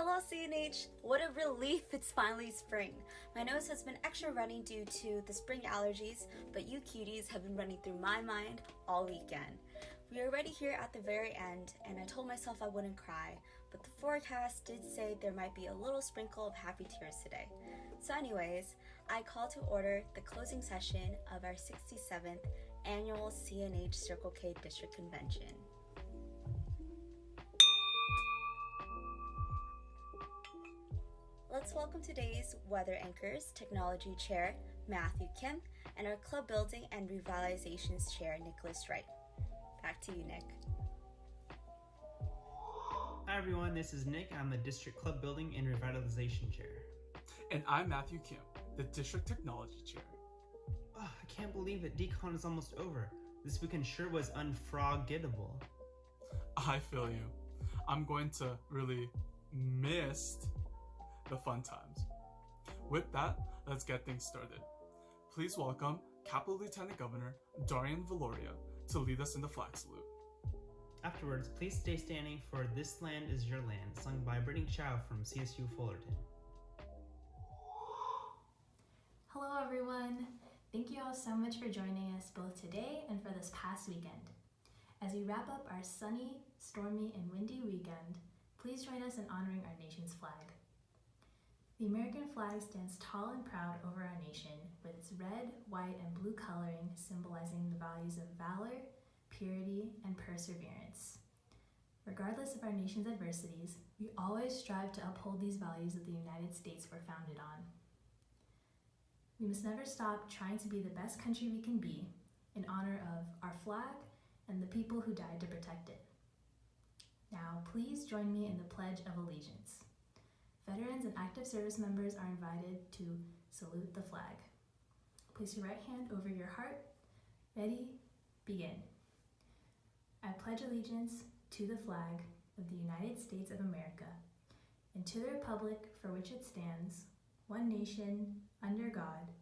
Hello CNH! What a relief it's finally spring. My nose has been extra runny due to the spring allergies, but you cuties have been running through my mind all weekend. We are already here at the very end, and I told myself I wouldn't cry, but the forecast did say there might be a little sprinkle of happy tears today. So anyways, I call to order the closing session of our 67th annual CNH Circle K District Convention. Let's welcome today's weather anchors, Technology Chair Matthew Kim, and our Club Building and Revitalizations Chair Nicholas Wright. Back to you, Nick. Hi everyone, this is Nick. I'm the District Club Building and Revitalization Chair. And I'm Matthew Kim, the District Technology Chair. Oh, I can't believe that DCon is almost over. This weekend sure was unforgettable. I feel you. I'm going to really miss the fun times. With that, let's get things started. Please welcome Capital Lieutenant Governor Darian Valoria to lead us in the flag salute. Afterwards, please stay standing for This Land Is Your Land, sung by Brittany Chow from CSU Fullerton. Hello everyone! Thank you all so much for joining us both today and for this past weekend. As we wrap up our sunny, stormy, and windy weekend, please join us in honoring our nation's flag. The American flag stands tall and proud over our nation with its red, white, and blue coloring symbolizing the values of valor, purity, and perseverance. Regardless of our nation's adversities, we always strive to uphold these values that the United States were founded on. We must never stop trying to be the best country we can be in honor of our flag and the people who died to protect it. Now, please join me in the Pledge of Allegiance. Veterans and active service members are invited to salute the flag. Place your right hand over your heart. Ready? Begin. I pledge allegiance to the flag of the United States of America and to the republic for which it stands, one nation, under God,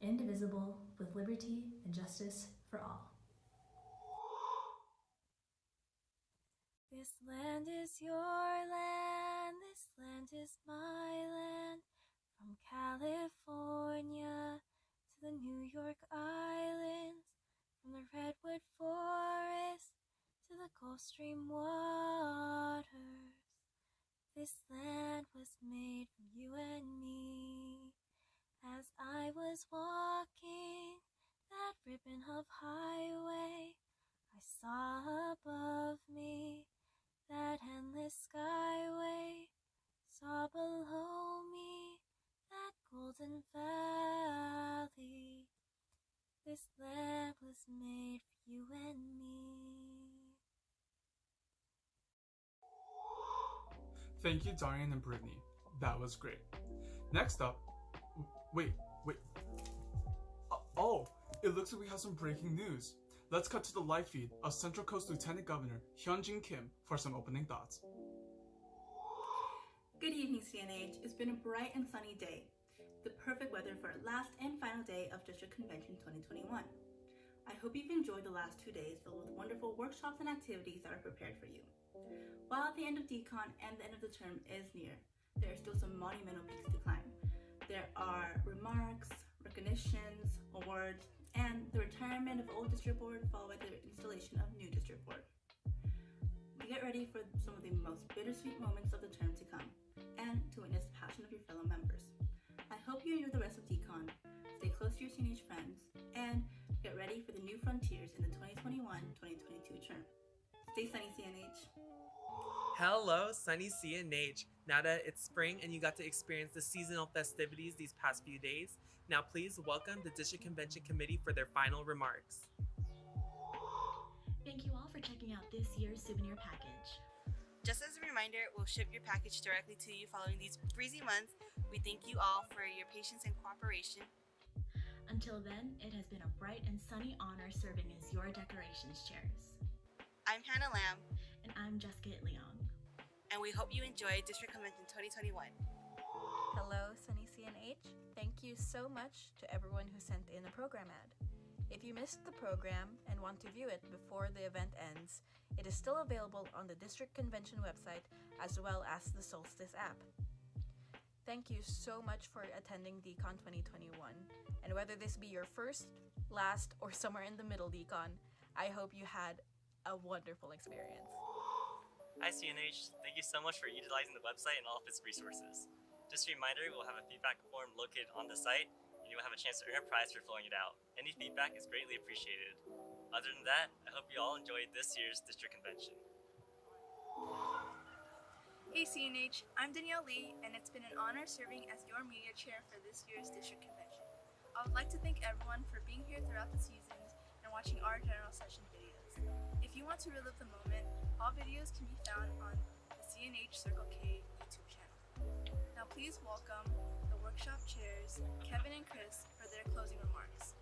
indivisible, with liberty and justice for all. This land is your land, this land is my land. From California to the New York Islands, from the Redwood Forest to the Gulf Stream waters. This land was made for you and me. As I was walking that ribbon of highway, I saw above me that endless skyway, saw below me that golden valley. This land was made for you and me. Thank you, Darian and Brittany. That was great. Next up, wait. Oh, it looks like we have some breaking news. Let's cut to the live feed of Central Coast Lieutenant Governor Hyunjin Kim for some opening thoughts. Good evening, CNH. It's been a bright and sunny day. The perfect weather for our last and final day of District Convention 2021. I hope you've enjoyed the last 2 days filled with wonderful workshops and activities that are prepared for you. While the end of DCon and the end of the term is near, there are still some monumental peaks to climb. There are remarks, recognitions, awards, and the retirement of old district board followed by the installation of new district board. Get ready for some of the most bittersweet moments of the term to come and to witness the passion of your fellow members. I hope you enjoy the rest of DCon, stay close to your CNH friends, and get ready for the new frontiers in the 2021-2022 term. Stay sunny, CNH. Hello, sunny CNH. Now that it's spring and you got to experience the seasonal festivities these past few days, now please welcome the District Convention Committee for their final remarks. Thank you all for checking out this year's souvenir package. Just as a reminder, we'll ship your package directly to you following these breezy months. We thank you all for your patience and cooperation. Until then, it has been a bright and sunny honor serving as your decorations chairs. I'm Hannah Lamb. And I'm Jessica Leong. And we hope you enjoy District Convention 2021. Hello, Sunny CNH. Thank you so much to everyone who sent in a program ad. If you missed the program and want to view it before the event ends, it is still available on the District Convention website as well as the Solstice app. Thank you so much for attending DCON 2021, and whether this be your first, last, or somewhere in the middle DCON, I hope you had a wonderful experience. Hi CNH, thank you so much for utilizing the website and all of its resources. Just a reminder, we'll have a feedback form located on the site, and you will have a chance to earn a prize for filling it out. Any feedback is greatly appreciated. Other than that, I hope you all enjoyed this year's District Convention. Hey CNH, I'm Danielle Lee, and it's been an honor serving as your media chair for this year's District Convention. I would like to thank everyone for being here throughout the seasons and watching our general session videos. If you want to relive the moment, all videos can be found on the CNH Circle K YouTube channel. Now please welcome the workshop chairs, Kevin and Chris, for their closing remarks.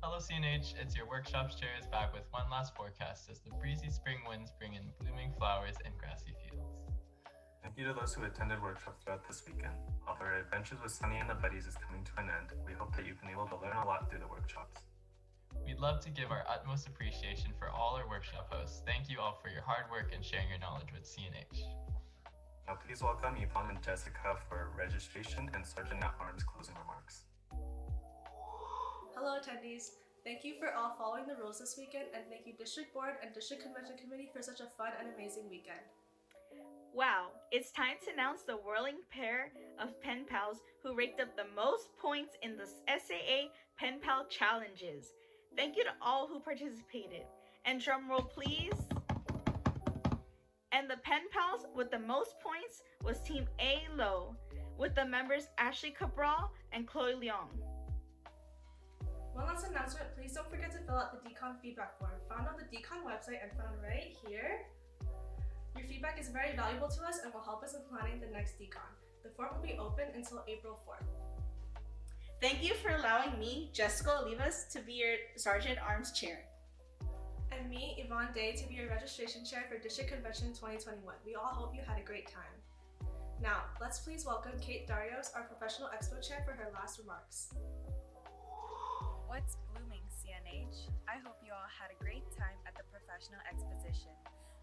Hello CNH, it's your workshop chairs back with one last forecast as the breezy spring winds bring in blooming flowers and grassy fields. Thank you to those who attended workshops throughout this weekend. Although our adventures with Sunny and the Buddies is coming to an end, we hope that you've been able to learn a lot through the workshops. We'd love to give our utmost appreciation for all our workshop hosts. Thank you all for your hard work and sharing your knowledge with CNH. Now please welcome Yvonne and Jessica for registration and Sergeant at Arms closing remarks. Hello attendees, thank you for all following the rules this weekend, and thank you District Board and District Convention Committee for such a fun and amazing weekend. Wow, it's time to announce the whirling pair of pen pals who raked up the most points in the SAA Pen Pal Challenges. Thank you to all who participated. And drum roll please. And the pen pals with the most points was Team A Low, with the members Ashley Cabral and Chloe Leong. One last announcement, please don't forget to fill out the DCON feedback form found on the DCON website and found right here. Your feedback is very valuable to us and will help us in planning the next DCON. The form will be open until April 4th. Thank you for allowing me, Jessica Olivas, to be your Sergeant Arms Chair. And me, Yvonne Day, to be your registration chair for District Convention 2021. We all hope you had a great time. Now, let's please welcome Kate Darios, our Professional Expo Chair, for her last remarks. What's blooming, CNH? I hope you all had a great time at the Professional Exposition.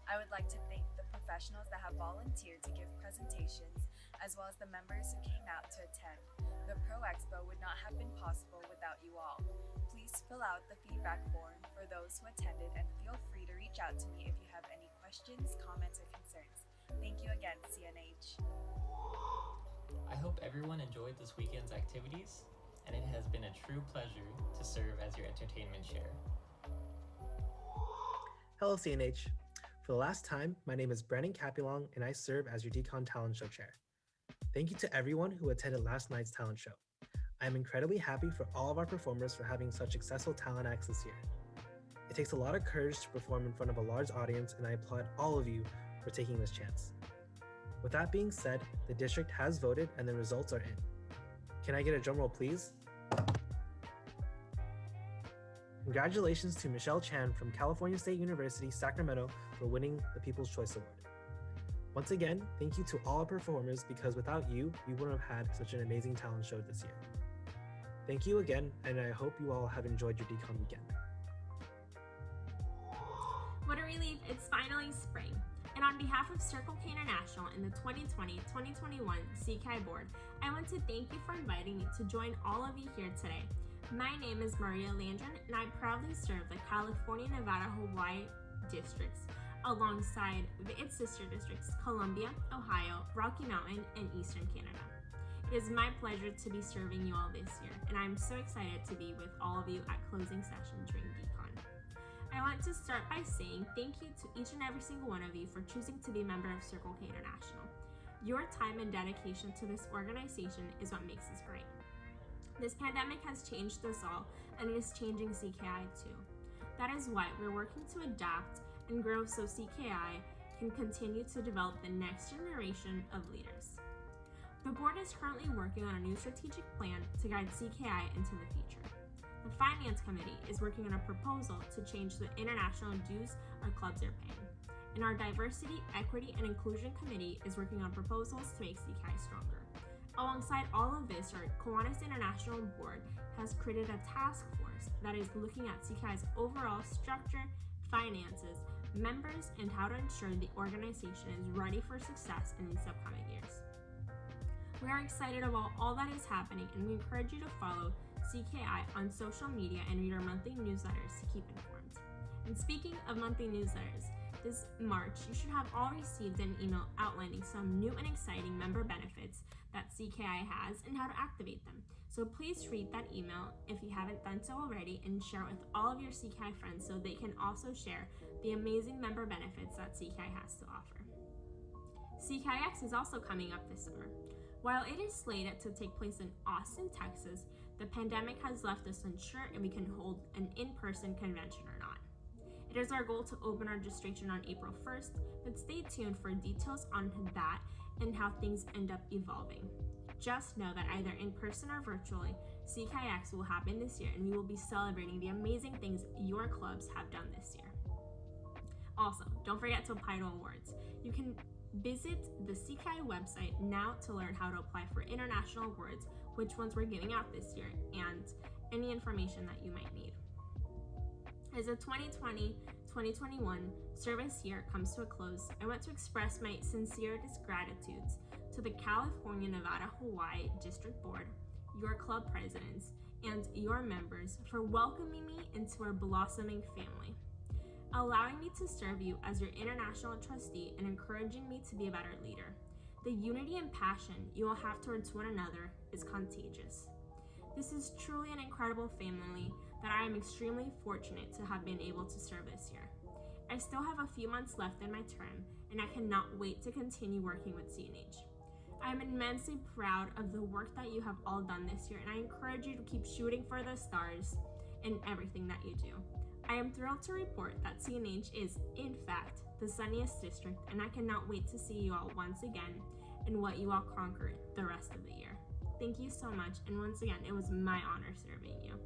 I would like to thank the professionals that have volunteered to give presentations, as well as the members who came out to attend. The Pro Expo would not have been possible without you all. Please fill out the feedback form for those who attended, and feel free to reach out to me if you have any questions, comments, or concerns. Thank you again, CNH. I hope everyone enjoyed this weekend's activities, and it has been a true pleasure to serve as your entertainment chair. Hello CNH. For the last time, my name is Brandon Capulong and I serve as your DCON Talent Show Chair. Thank you to everyone who attended last night's talent show. I am incredibly happy for all of our performers for having such successful talent acts this year. It takes a lot of courage to perform in front of a large audience, and I applaud all of you for taking this chance. With that being said, the district has voted and the results are in. Can I get a drum roll please? Congratulations to Michelle Chan from California State University, Sacramento for winning the People's Choice Award. Once again, thank you to all our performers, because without you, we wouldn't have had such an amazing talent show this year. Thank you again, and I hope you all have enjoyed your DCON weekend. What a relief, it's finally spring. And on behalf of Circle K International and the 2020-2021 CKI Board, I want to thank you for inviting me to join all of you here today. My name is Maria Landron, and I proudly serve the California, Nevada, Hawaii districts, alongside its sister districts, Columbia, Ohio, Rocky Mountain, and Eastern Canada. It is my pleasure to be serving you all this year, and I'm so excited to be with all of you at closing session during DCON. I want to start by saying thank you to each and every single one of you for choosing to be a member of Circle K International. Your time and dedication to this organization is what makes us great. This pandemic has changed us all, and it is changing CKI too. That is why we're working to adapt and grow so CKI can continue to develop the next generation of leaders. The board is currently working on a new strategic plan to guide CKI into the future. The Finance Committee is working on a proposal to change the international dues our clubs are paying. And our Diversity, Equity, and Inclusion Committee is working on proposals to make CKI stronger. Alongside all of this, our Kiwanis International Board has created a task force that is looking at CKI's overall structure, finances, members, and how to ensure the organization is ready for success in these upcoming years. We are excited about all that is happening, and we encourage you to follow CKI on social media and read our monthly newsletters to keep informed. And speaking of monthly newsletters, this March you should have all received an email outlining some new and exciting member benefits that CKI has and how to activate them. So please read that email if you haven't done so already and share it with all of your CKI friends so they can also share the amazing member benefits that CKI has to offer. CKIX is also coming up this summer. While it is slated to take place in Austin, Texas, the pandemic has left us unsure if we can hold an in-person convention or not. It is our goal to open registration on April 1st, but stay tuned for details on that and how things end up evolving. Just know that either in person or virtually, CKIX will happen this year, and we will be celebrating the amazing things your clubs have done this year. Also, don't forget to apply to awards. You can visit the CKI website now to learn how to apply for international awards, which ones we're giving out this year, and any information that you might need. As the 2020-2021 service year comes to a close, I want to express my sincerest gratitudes to the California-Nevada-Hawaii District Board, your club presidents, and your members for welcoming me into our blossoming family, allowing me to serve you as your international trustee and encouraging me to be a better leader. The unity and passion you all have towards one another is contagious. This is truly an incredible family that I am extremely fortunate to have been able to serve this year. I still have a few months left in my term, and I cannot wait to continue working with CNH. I am immensely proud of the work that you have all done this year, and I encourage you to keep shooting for the stars in everything that you do. I am thrilled to report that CNH is, in fact, the sunniest district, and I cannot wait to see you all once again and what you all conquer the rest of the year. Thank you so much, and once again, it was my honor serving you.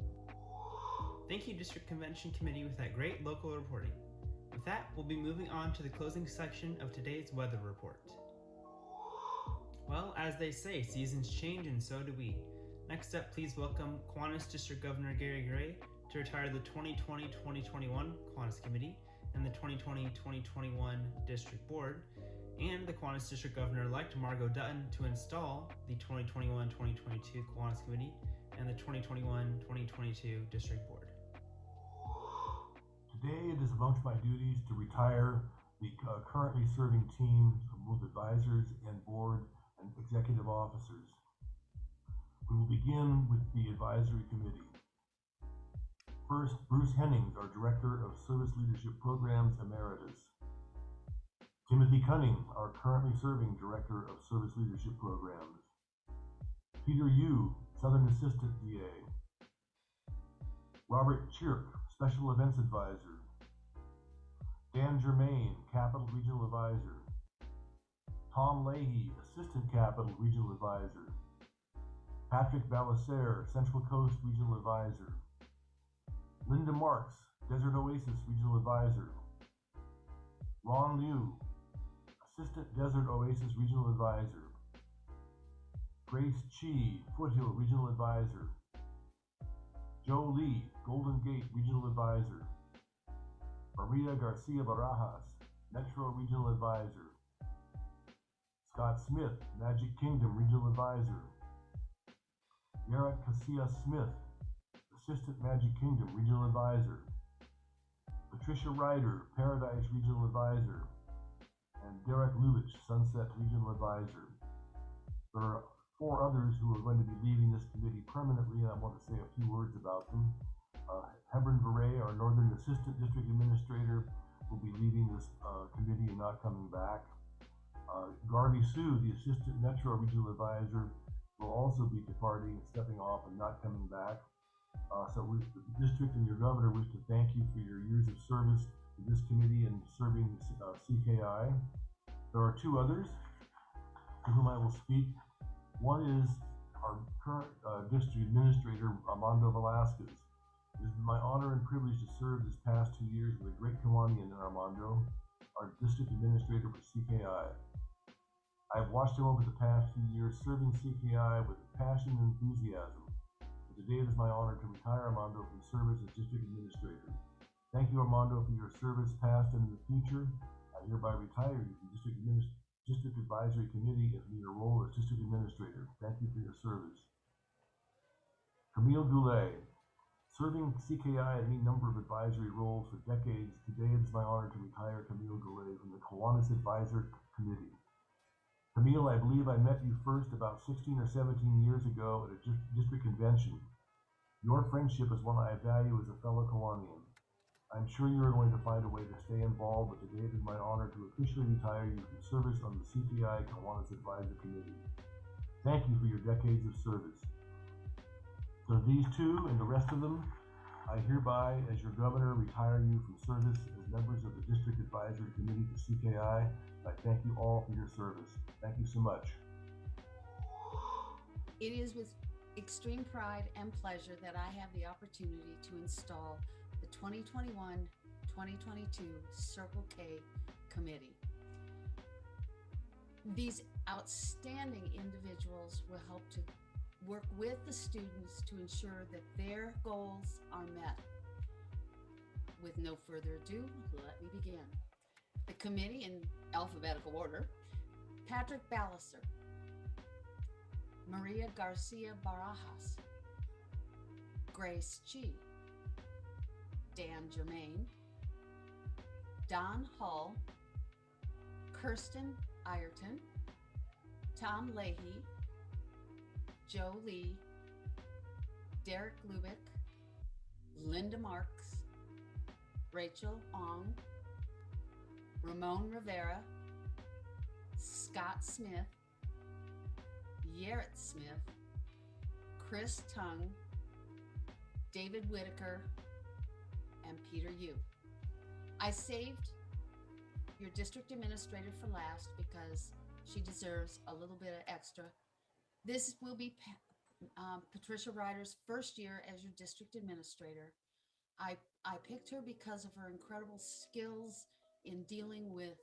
Thank you, District Convention Committee, with that great local reporting. With that, we'll be moving on to the closing section of today's weather report. Well, as they say, seasons change and so do we. Next up, please welcome Kiwanis District Governor Gary Gray to retire the 2020-2021 Kiwanis Committee and the 2020-2021 District Board, and the Kiwanis District Governor-elect Margot Dutton to install the 2021-2022 Kiwanis Committee and the 2021-2022 District Board. Today it is amongst my duties to retire the currently serving team of both advisors and board and executive officers. We will begin with the advisory committee. First, Bruce Hennings, our Director of Service Leadership Programs Emeritus. Timothy Cunning, our currently serving Director of Service Leadership Programs. Peter Yu, Southern Assistant DA. Robert Chirk, Special Events Advisor. Dan Germain, Capital Regional Advisor. Tom Leahy, Assistant Capital Regional Advisor. Patrick Balacer, Central Coast Regional Advisor. Linda Marks, Desert Oasis Regional Advisor. Ron Liu, Assistant Desert Oasis Regional Advisor. Grace Chi, Foothill Regional Advisor. Joe Lee, Golden Gate Regional Advisor. Maria Garcia Barajas, Metro Regional Advisor. Scott Smith, Magic Kingdom Regional Advisor. Garrett Casilla Smith, Assistant Magic Kingdom Regional Advisor. Patricia Ryder, Paradise Regional Advisor. And Derek Lubitsch, Sunset Regional Advisor. There are 4 others who are going to be leading this committee permanently, and I want to say a few words about them. Hebron Beret, our Northern Assistant District Administrator, will be leading this committee and not coming back. Garvey Sue, the Assistant Metro Regional Advisor, will also be departing and stepping off and not coming back. So the district and your governor wish to thank you for your years of service to this committee and serving CKI. There are 2 others to whom I will speak. One is our current district administrator, Armando Velasquez. It has been my honor and privilege to serve this past 2 years with a great Kiwanian in Armando, our district administrator for CKI. I've watched him over the past few years serving CKI with passion and enthusiasm. And today it is my honor to retire Armando from service as District Administrator. Thank you, Armando, for your service past and in the future. I hereby retire you from District Advisory Committee and from your role as District Administrator. Thank you for your service. Camille Goulet, serving CKI in any number of advisory roles for decades, today it is my honor to retire Camille Goulet from the Kiwanis Advisor Committee. Camille, I believe I met you first about 16 or 17 years ago at a district convention. Your friendship is one I value as a fellow Kiwanian. I'm sure you are going to find a way to stay involved, but today it is my honor to officially retire you from service on the CKI Kiwanis Advisor Committee. Thank you for your decades of service. So these two and the rest of them, I hereby, as your governor, retire you from service as members of the District Advisory Committee to CKI. I thank you all for your service. Thank you so much. It is with extreme pride and pleasure that I have the opportunity to install the 2021-2022 Circle K Committee. These outstanding individuals will help to work with the students to ensure that their goals are met. With no further ado, let me begin. The committee in alphabetical order: Patrick Balliser, Maria Garcia Barajas, Grace G, Dan Germain, Don Hull, Kirsten Ireton, Tom Leahy, Joe Lee, Derek Lubick, Linda Marks, Rachel Ong, Ramon Rivera, Scott Smith, Yarrett Smith, Chris Tung, David Whitaker, and Peter Yu. I saved your district administrator for last because she deserves a little bit of extra. This will be Patricia Ryder's first year as your district administrator. I picked her because of her incredible skills in dealing with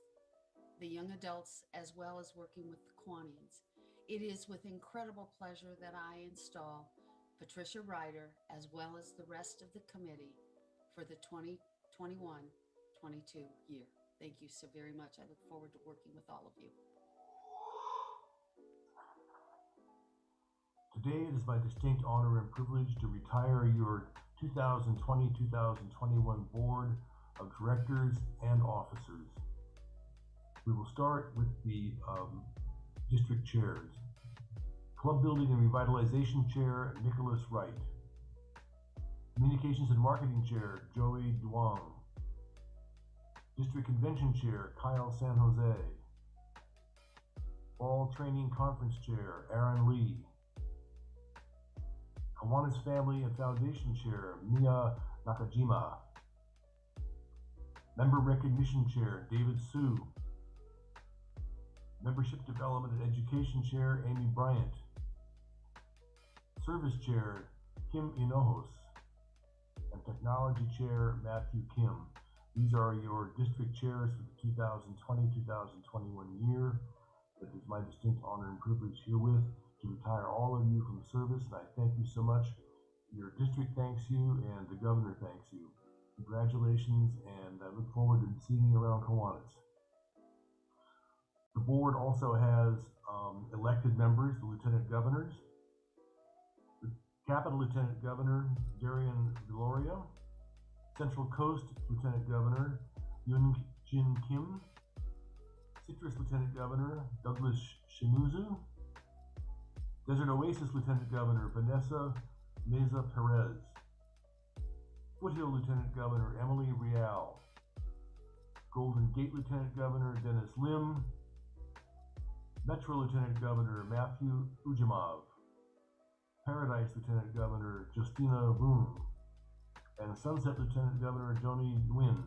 the young adults as well as working with the Kiwanians. It is with incredible pleasure that I install Patricia Ryder as well as the rest of the committee for the 2021-22 year. Thank you so very much. I look forward to working with all of you. Today it is my distinct honor and privilege to retire your 2020-2021 Board of Directors and Officers. We will start with the district chairs. Club Building and Revitalization Chair, Nicholas Wright. Communications and Marketing Chair, Joey Duong. District Convention Chair, Kyle San Jose. Fall Training Conference Chair, Aaron Lee. Kiwanis Family and Foundation Chair, Mia Nakajima. Member Recognition Chair, David Su. Membership Development and Education Chair, Amy Bryant. Service Chair, Kim Inojos. And Technology Chair, Matthew Kim. These are your district chairs for the 2020-2021 year. It is my distinct honor and privilege herewith to retire all of you from service, and I thank you so much. Your district thanks you, and the governor thanks you. Congratulations, and I look forward to seeing you around Kiwanis. The board also has elected members, the lieutenant governors. The Capital Lieutenant Governor, Darian Viloria. Central Coast Lieutenant Governor, Yun Jin Kim. Citrus Lieutenant Governor, Douglas Shimuzu. Desert Oasis Lieutenant Governor, Vanessa Meza Perez. Foothill Lieutenant Governor, Emily Real. Golden Gate Lieutenant Governor, Dennis Lim. Metro Lieutenant Governor, Matthew Ujimov. Paradise Lieutenant Governor, Justina Boone. And Sunset Lieutenant Governor, Joni Nguyen.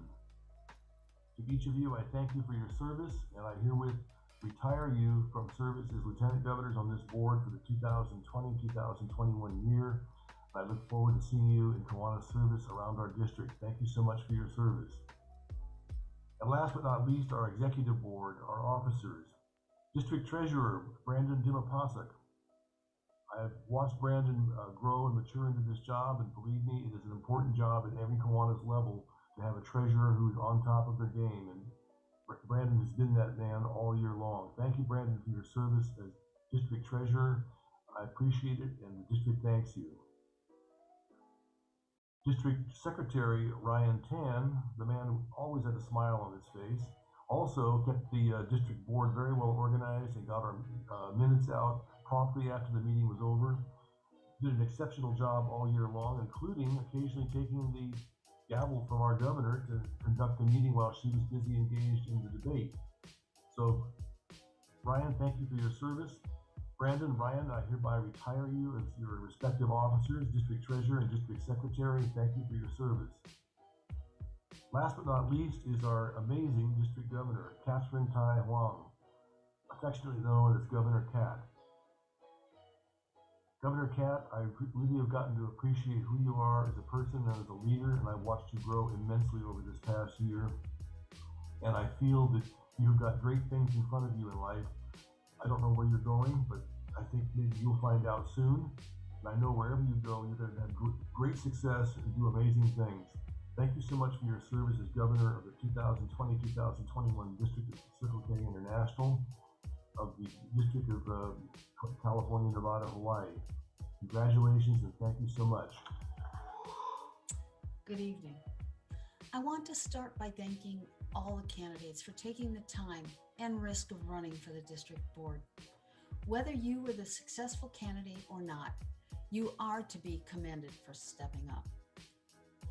To each of you, I thank you for your service, and I herewith retire you from service as Lieutenant Governors on this board for the 2020-2021 year. I look forward to seeing you in Kiwanis service around our district. Thank you so much for your service. And last but not least, our executive board, our officers. District Treasurer, Brandon Dimapasek. I have watched Brandon grow and mature into this job, and believe me, it is an important job at every Kiwanis level to have a treasurer who is on top of their game, and Brandon has been that man all year long. Thank you, Brandon, for your service as District Treasurer. I appreciate it, and the district thanks you. District Secretary Ryan Tan, the man who always had a smile on his face, also kept the district board very well organized and got our minutes out promptly after the meeting was over. Did an exceptional job all year long, including occasionally taking the gavel from our governor to conduct the meeting while she was busy engaged in the debate. So, Ryan, thank you for your service. Brandon, Ryan, I hereby retire you as your respective officers, District Treasurer and District Secretary. Thank you for your service. Last but not least is our amazing District Governor, Catherine Tai Huang, affectionately known as Governor Cat. Governor Cat, I really have gotten to appreciate who you are as a person and as a leader, and I've watched you grow immensely over this past year. And I feel that you've got great things in front of you in life. I don't know where you're going, but I think maybe you'll find out soon. And I know wherever you go, you're going to have great success and do amazing things. Thank you so much for your service as Governor of the 2020-2021 District of Circle K International of the District of California, Nevada, Hawaii. Congratulations and thank you so much. Good evening. I want to start by thanking all the candidates for taking the time and risk of running for the district board. Whether you were the successful candidate or not, you are to be commended for stepping up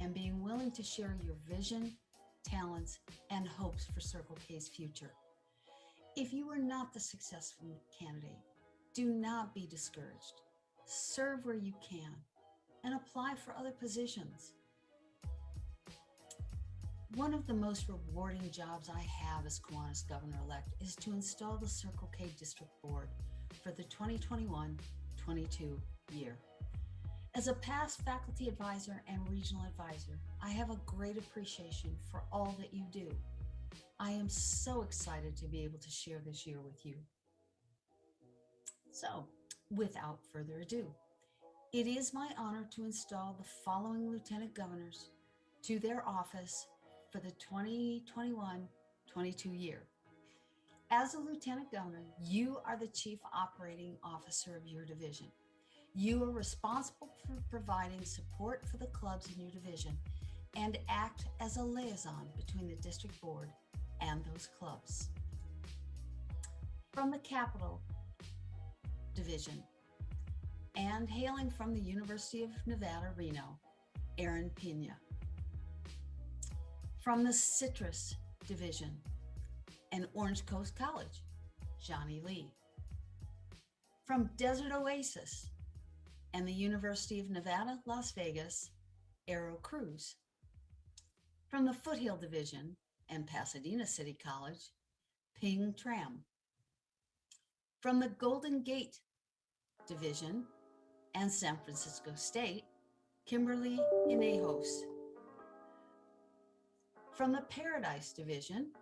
and being willing to share your vision, talents, and hopes for Circle K's future. If you are not the successful candidate, do not be discouraged. Serve where you can and apply for other positions. One of the most rewarding jobs I have as Kiwanis Governor-elect is to install the Circle K District Board for the 2021-22 year. As a past faculty advisor and regional advisor, I have a great appreciation for all that you do. I am so excited to be able to share this year with you. So, without further ado, it is my honor to install the following Lieutenant Governors to their office for the 2021-22 year. As a Lieutenant Governor, you are the Chief Operating Officer of your division. You are responsible for providing support for the clubs in your division and act as a liaison between the district board and those clubs. From the Capital Division and hailing from the University of Nevada, Reno, Aaron Pena. From the Citrus Division and Orange Coast College, Johnny Lee. From Desert Oasis and the University of Nevada, Las Vegas, Aero Cruz. From the Foothill Division and Pasadena City College, Ping Tram. From the Golden Gate Division and San Francisco State, Kimberly Hinejos. From the Paradise Division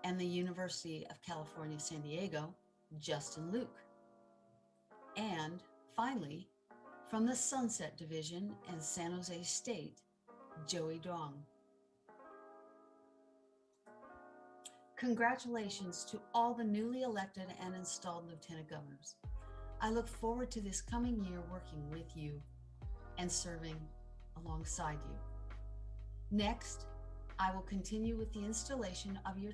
and the University of California, San Diego, Justin Luke. And finally, from the Sunset Division and San Jose State, Joey Dong. Congratulations to all the newly elected and installed Lieutenant Governors. I look forward to this coming year working with you and serving alongside you. Next, I will continue with the installation of your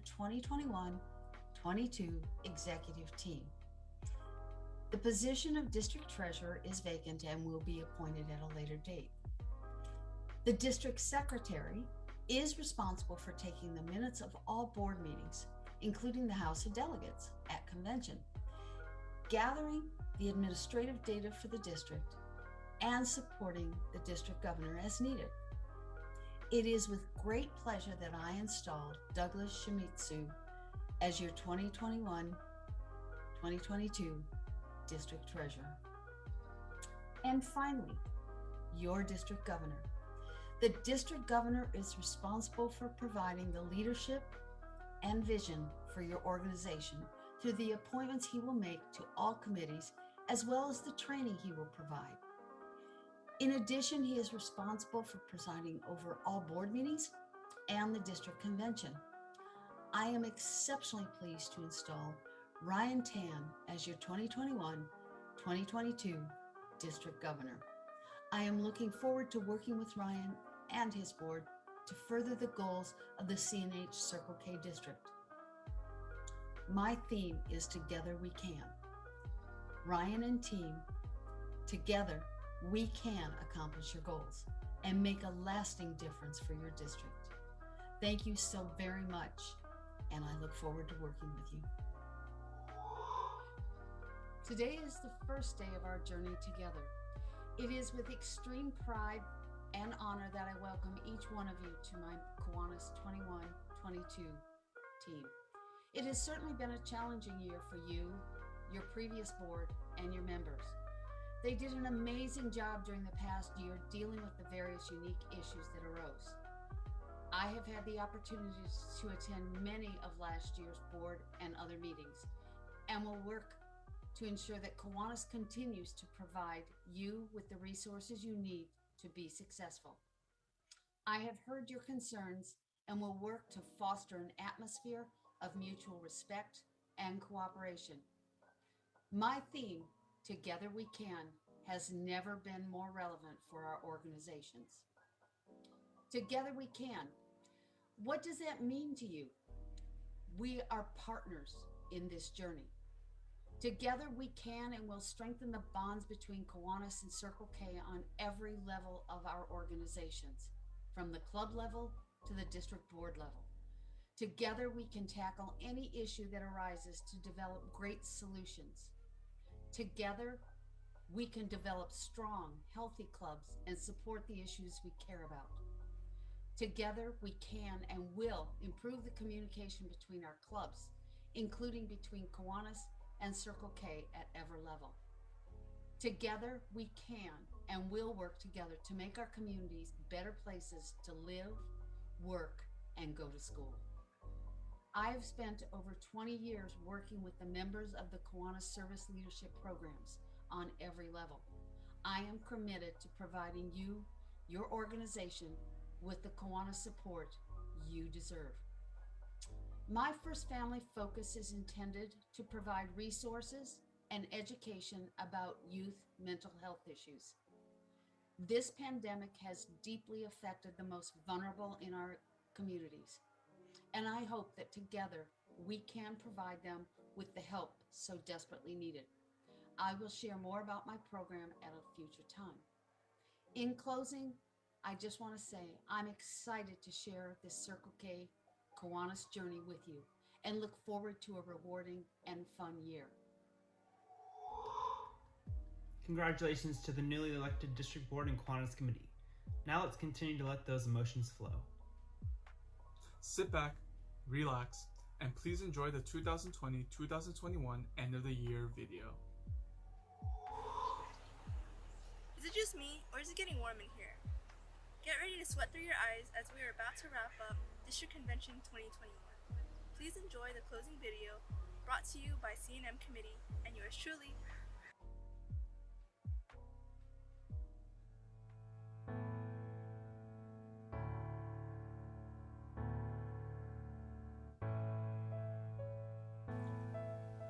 2021-22 executive team. The position of District Treasurer is vacant and will be appointed at a later date. The District Secretary is responsible for taking the minutes of all board meetings, including the House of Delegates at convention, gathering the administrative data for the district, and supporting the district governor as needed. It is with great pleasure that I installed Douglas Shimizu as your 2021-2022 District Treasurer. And finally, your District Governor. The District Governor is responsible for providing the leadership and vision for your organization through the appointments he will make to all committees, as well as the training he will provide. In addition, he is responsible for presiding over all board meetings and the district convention. I am exceptionally pleased to install Ryan Tan as your 2021-2022 district governor. I am looking forward to working with Ryan and his board to further the goals of the CNH Circle K district. My theme is Together We Can. Ryan and team, together we can accomplish your goals and make a lasting difference for your district. Thank you so very much, and I look forward to working with you. Today is the first day of our journey together. It is with extreme pride and honor that I welcome each one of you to my Kiwanis 21-22 team. It has certainly been a challenging year for you, your previous board, and your members. They did an amazing job during the past year dealing with the various unique issues that arose. I have had the opportunity to attend many of last year's board and other meetings, and will work to ensure that Kiwanis continues to provide you with the resources you need to be successful. I have heard your concerns and will work to foster an atmosphere of mutual respect and cooperation. My theme, Together We Can, has never been more relevant for our organizations. Together we can. What does that mean to you? We are partners in this journey. Together we can and will strengthen the bonds between Kiwanis and Circle K on every level of our organizations, from the club level to the district board level. Together we can tackle any issue that arises to develop great solutions. Together we can develop strong, healthy clubs and support the issues we care about. Together we can and will improve the communication between our clubs, including between Kiwanis and Circle K at every level. Together we can and will work together to make our communities better places to live, work, and go to school. I have spent over 20 years working with the members of the Kiwanis Service Leadership Programs on every level. I am committed to providing you, your organization, with the Kiwanis support you deserve. My First Family focus is intended to provide resources and education about youth mental health issues. This pandemic has deeply affected the most vulnerable in our communities, and I hope that together we can provide them with the help so desperately needed. I will share more about my program at a future time. In closing, I just want to say I'm excited to share this Circle K Kiwanis journey with you and look forward to a rewarding and fun year. Congratulations to the newly elected District Board and Kiwanis Committee. Now let's continue to let those emotions flow. Sit back, relax, and please enjoy the 2020-2021 end of the year video. Is it just me, or is it getting warm in here? Get ready to sweat through your eyes as we are about to wrap up District Convention 2021. Please enjoy the closing video brought to you by C&M Committee and yours truly.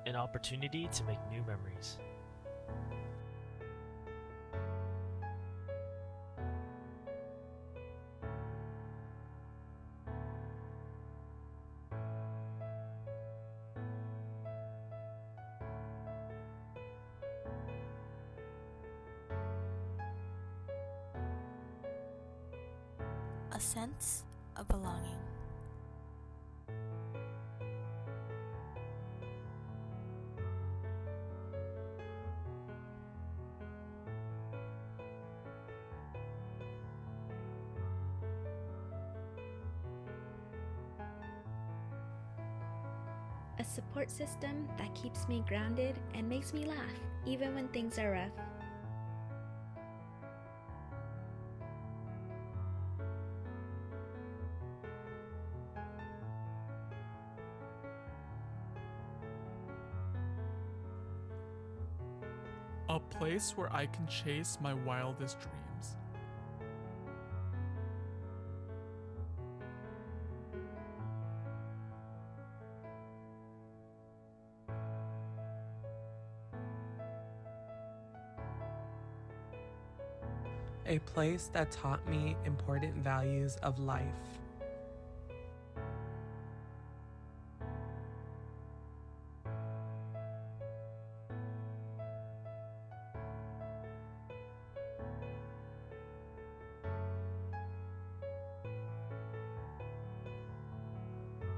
An opportunity to make new memories. A sense of belonging. A support system that keeps me grounded and makes me laugh, even when things are rough. A place where I can chase my wildest dreams. A place that taught me important values of life.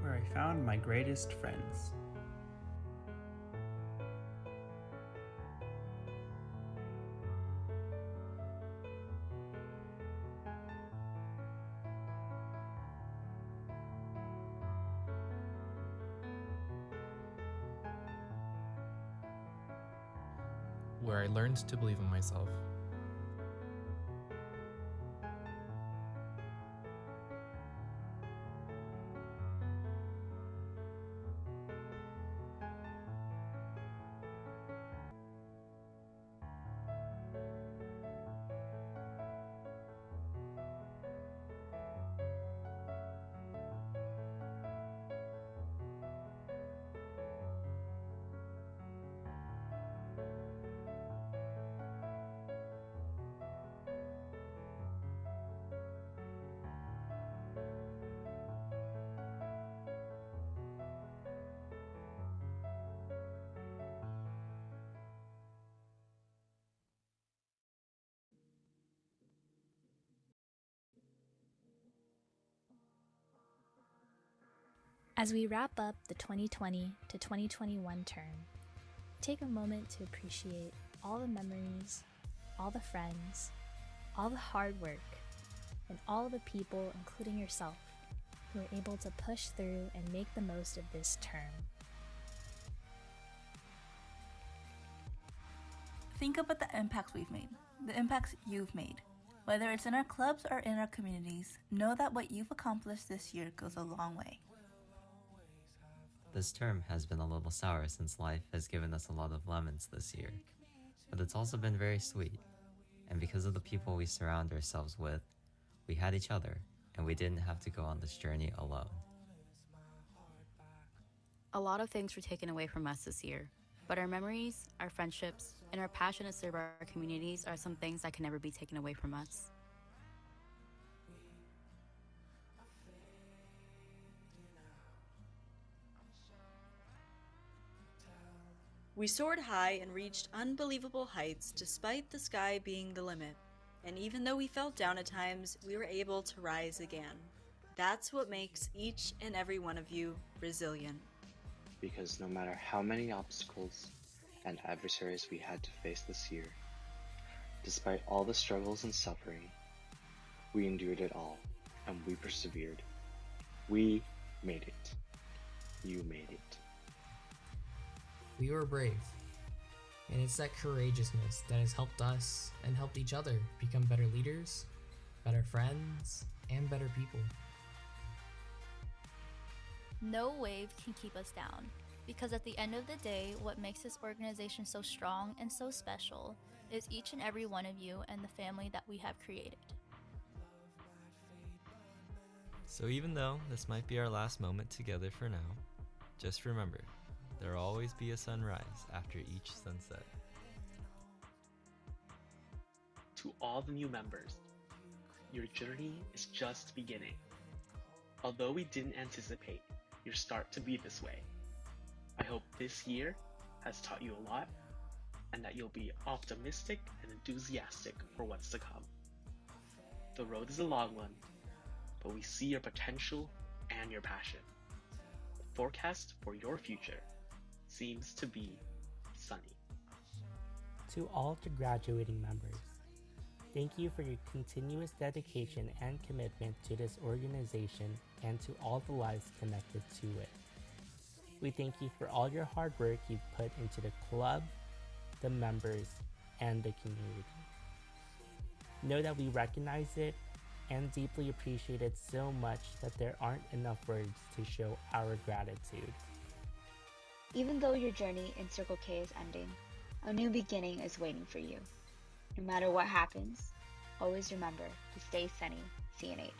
Where I found my greatest friends. Where I learned to believe in myself. As we wrap up the 2020 to 2021 term, take a moment to appreciate all the memories, all the friends, all the hard work, and all the people, including yourself, who were able to push through and make the most of this term. Think about the impacts we've made, the impacts you've made. Whether it's in our clubs or in our communities, know that what you've accomplished this year goes a long way. This term has been a little sour since life has given us a lot of lemons this year, but it's also been very sweet. And because of the people we surround ourselves with, we had each other, and we didn't have to go on this journey alone. A lot of things were taken away from us this year, but our memories, our friendships, and our passion to serve our communities are some things that can never be taken away from us. We soared high and reached unbelievable heights despite the sky being the limit. And even though we felt down at times, we were able to rise again. That's what makes each and every one of you resilient. Because no matter how many obstacles and adversaries we had to face this year, despite all the struggles and suffering, we endured it all and we persevered. We made it. You made it. We were brave, and it's that courageousness that has helped us and helped each other become better leaders, better friends, and better people. No wave can keep us down, because at the end of the day, what makes this organization so strong and so special is each and every one of you and the family that we have created. So even though this might be our last moment together for now, just remember, there will always be a sunrise after each sunset. To all the new members, your journey is just beginning. Although we didn't anticipate your start to be this way, I hope this year has taught you a lot and that you'll be optimistic and enthusiastic for what's to come. The road is a long one, but we see your potential and your passion. The forecast for your future seems to be sunny. To all the graduating members, thank you for your continuous dedication and commitment to this organization and to all the lives connected to it. We thank you for all your hard work you've put into the club, the members, and the community. Know that we recognize it and deeply appreciate it so much that there aren't enough words to show our gratitude. Even though your journey in Circle K is ending, A new beginning is waiting for you. No matter what happens, always remember to stay sunny, CNH.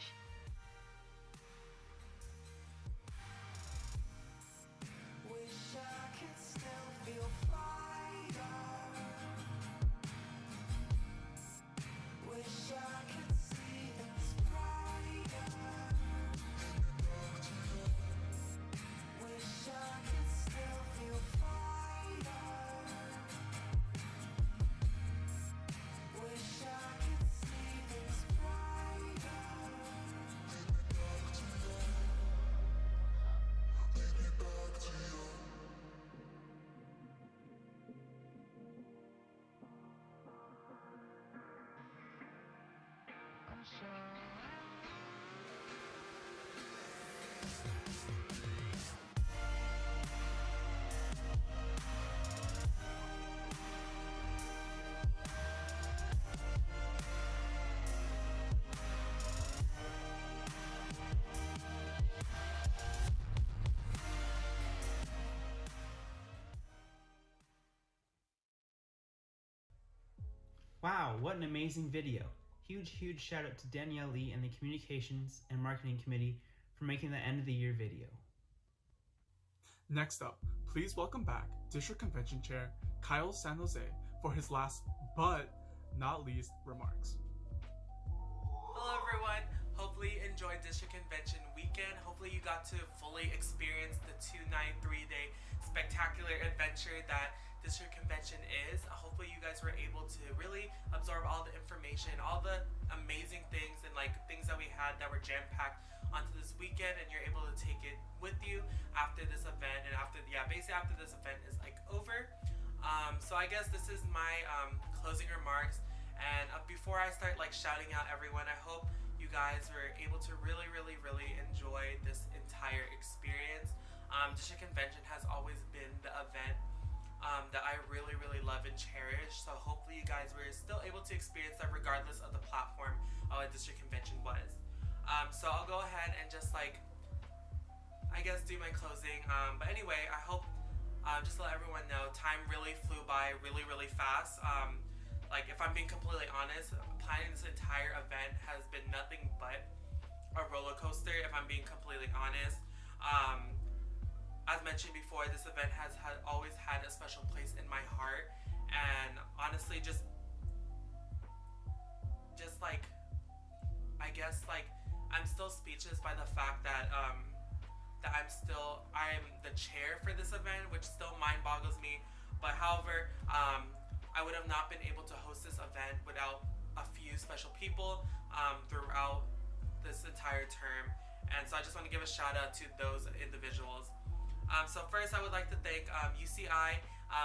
Wow, what an amazing video. Huge shout out to Danielle Lee and the Communications and Marketing Committee for making the end of the year video. Next up, please welcome back District Convention Chair Kyle San Jose for his last but not least remarks. Hello everyone, hopefully you enjoyed District Convention weekend. Hopefully you got to fully experience the 2-night, 3-day spectacular adventure that District Convention is. Hopefully you guys were able to really absorb all the information, all the amazing things and things that we had that were jam-packed onto this weekend, and you're able to take it with you after this event and basically after this event is over. So I guess this is my closing remarks, and before I start shouting out everyone, I hope you guys were able to really enjoy this entire experience. District Convention has always been the event that I really love and cherish, so hopefully you guys were still able to experience that regardless of the platform of what District Convention was. So I'll go ahead and just I guess do my closing, but anyway, I hope just to let everyone know, time really flew by really fast. If I'm being completely honest, planning this entire event has been nothing but a roller coaster, if I'm being completely honest. As mentioned before, this event has always had a special place in my heart, and honestly, I guess I'm still speechless by the fact that I'm the chair for this event, which still mind boggles me. But however, I would have not been able to host this event without a few special people throughout this entire term, and so I just want to give a shout out to those individuals. So first, I would like to thank UCI,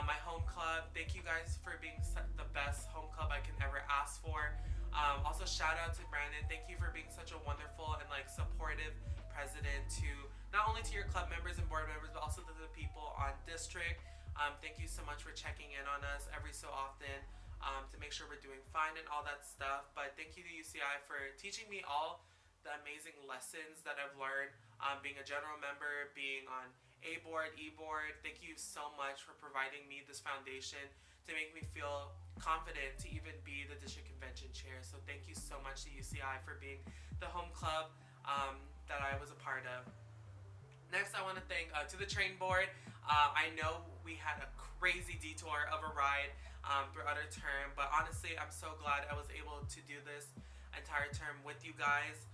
my home club. Thank you guys for being the best home club I can ever ask for. Also, shout out to Brandon. Thank you for being such a wonderful and supportive president to not only to your club members and board members, but also to the people on district. Thank you so much for checking in on us every so often to make sure we're doing fine and all that stuff. But thank you to UCI for teaching me all the amazing lessons that I've learned being a general member, being on A board, E board. Thank you so much for providing me this foundation to make me feel confident to even be the district convention chair. So thank you so much to UCI for being the home club that I was a part of. Next, I want to thank to the train board. I know we had a crazy detour of a ride throughout our term, but honestly, I'm so glad I was able to do this entire term with you guys.